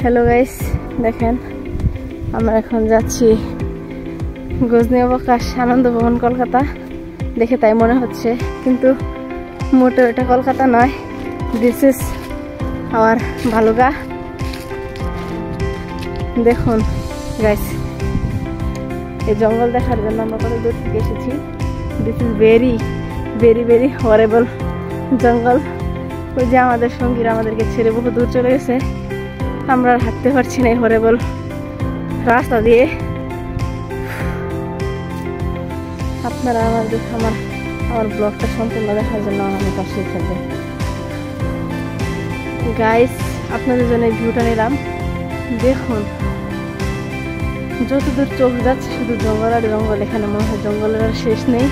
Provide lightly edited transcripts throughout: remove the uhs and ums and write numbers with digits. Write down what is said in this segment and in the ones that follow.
Hello guys, দেখেন আমরা এখন যাচ্ছি গজনী অবকাশ আনন্দ ভবন কলকাতা। দেখে তাই মনে হচ্ছে, কিন্তু মোটেও এটা কলকাতা নয়। This is our Bhaluka. দেখুন গাইস, এই জঙ্গল দেখার জন্য আমরা কত দূর থেকে এসেছি। This is very very very horrible জঙ্গল। ওই যে আমাদের সঙ্গীরা আমাদেরকে ছেড়ে বহু দূর চলে গেছে, আমরা আর হাঁটতে পারছি না এই হরেবল রাস্তা দিয়ে। আপনারা আমার ব্লগটা সম্পূর্ণ দেখার জন্য আমার পাশেই থাকবেন গাইস। আপনাদের জন্য এই ভিউটা নিলাম। দেখুন যতদূর চোখ যাচ্ছে শুধু জঙ্গল আর জঙ্গল। এখানে মনে হয় জঙ্গলের আর শেষ নেই।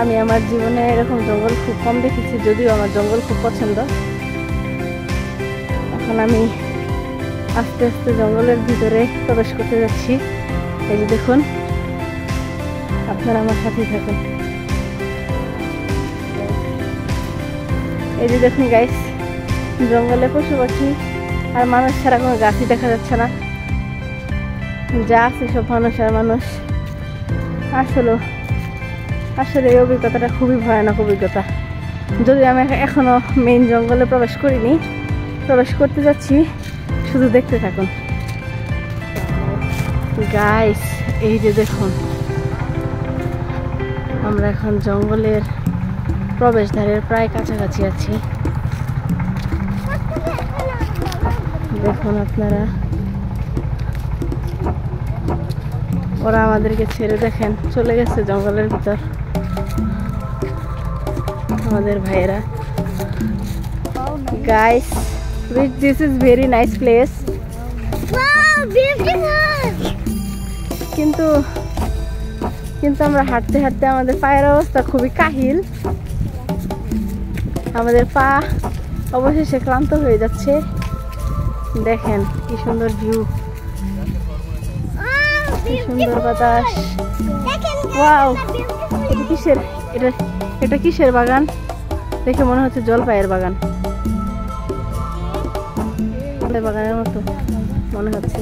আমি আমার জীবনে এরকম জঙ্গল খুব কম দেখেছি, যদিও আমার জঙ্গল খুব পছন্দ। এখন আমি আস্তে আস্তে জঙ্গলের ভিতরে প্রবেশ করতে যাচ্ছি। এই যে দেখুন, আপনারা আমার সাথেই থাকুন। এই যে দেখুন গাইস, জঙ্গলে পশু পাখি আর মানুষ ছাড়া কোনো গাছই দেখা যাচ্ছে না। যা আছে সব মানুষ আর মানুষ। আসলে এই অভিজ্ঞতাটা খুবই ভয়ানক অভিজ্ঞতা। যদি আমি এখনো মেইন জঙ্গলে প্রবেশ করিনি, প্রবেশ করতে যাচ্ছি, শুধু দেখতে থাকুন গাইস। এই যে দেখুন, আমরা এখন জঙ্গলের প্রবেশদ্বারের প্রায় কাছাকাছি আছি। দেখুন আপনারা, ওরা আমাদেরকে ছেড়ে দেখেন চলে গেছে জঙ্গলের ভিতর আমাদের ভাইয়েরা। Guys, this is very nice place. কিন্তু আমরা হাঁটতে হাঁটতে আমাদের পায়ের অবস্থা খুবই কাহিল। আমাদের পা অবশেষে ক্লান্ত হয়ে যাচ্ছে। দেখেন কি সুন্দর ভিউ, কি সুন্দর বাতাস। ওয়াও, এটা কিসের বাগান? দেখে মনে হচ্ছে জলপাইয়ের বাগান, বাগানের মতো মনে হচ্ছে।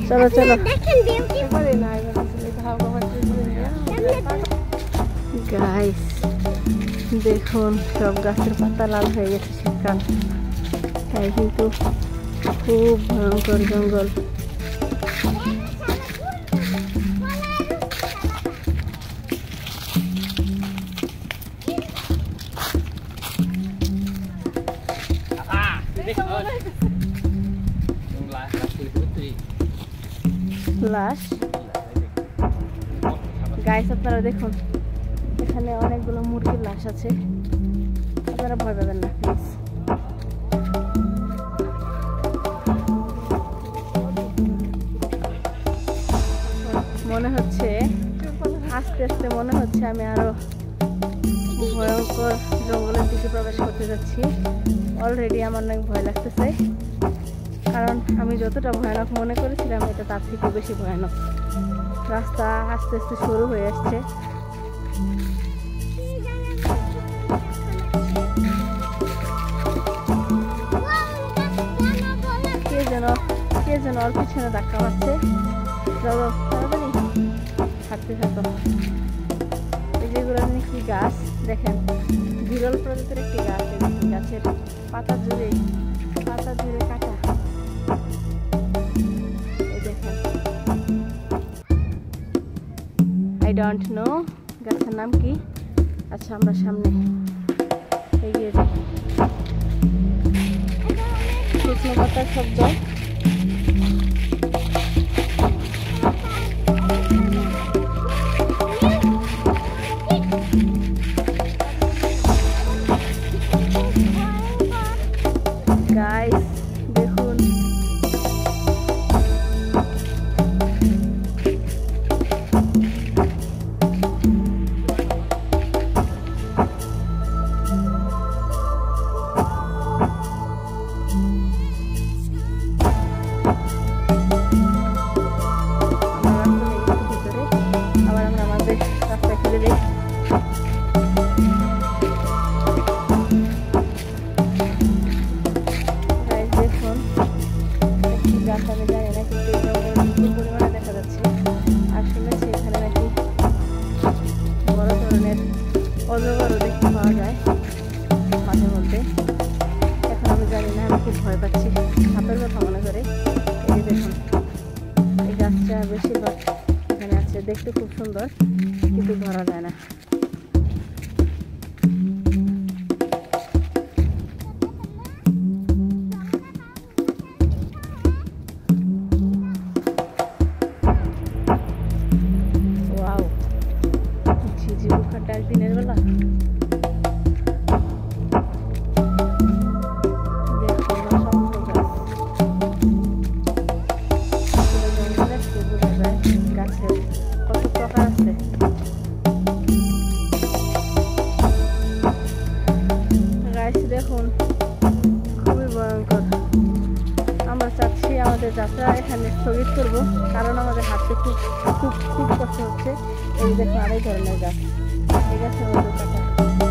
চলো চলো গাইস, দেখুন সব গাছের পাতা লাল হয়ে গেছে শীতকাল। তাই কিন্তু খুব ভয়ঙ্কর জঙ্গল। লাশ গাইস, আপনারা দেখুন এখানে অনেকগুলো মুরগির লাশ আছে। আপনারা ভয় পাবেন না প্লিজ। মনে হচ্ছে আস্তে আস্তে মনে হচ্ছে আমি আরো ভয়ঙ্কর জঙ্গলের দিকে প্রবেশ করতে যাচ্ছি। অলরেডি আমার অনেক ভয় লাগতেছে, কারণ আমি যতটা ভয়ানক মনে করেছিলাম এটা তার থেকে বেশি ভয়ানক। রাস্তা আস্তে আস্তে শুরু হয়ে আসছে। কে যেন ওর পিছনে ধাক্কা মারছে। চলো তাড়াতাড়ি হাঁটতে থাকো। এই যেগুলো কি গাছ দেখেন, বিরল প্রজাতির একটি গাছ। গাছের পাতা জুড়ে কাটা। এই দেখেন, আই ডোন্ট নো গাছের নাম কি। আচ্ছা, আমরা সামনে এগিয়ে যাই। শুকনো পাতার শব্দ। গাইস দেখুন, ভয় পাচ্ছি, সাপের কথা মনে করে। এই দেখুন, এই গাছটা বেশিরভাগ এখানে আছে, দেখতে খুব সুন্দর কিন্তু ধরা যায় না। ওয়াও, ঝিঝি পোকার ডাক দিনের বেলা। গাছের কত প্রকার আছে। গাছ দেখুন, খুবই ভয়ঙ্কর। আমরা চাচ্ছি আমাদের যাত্রা এখানে স্থগিত করবো, কারণ আমাদের হাঁটতে খুব খুব খুব কষ্ট হচ্ছে। এই দেখুন আরেক ধরনের গাছ, এই গাছের মধ্যে কাটা।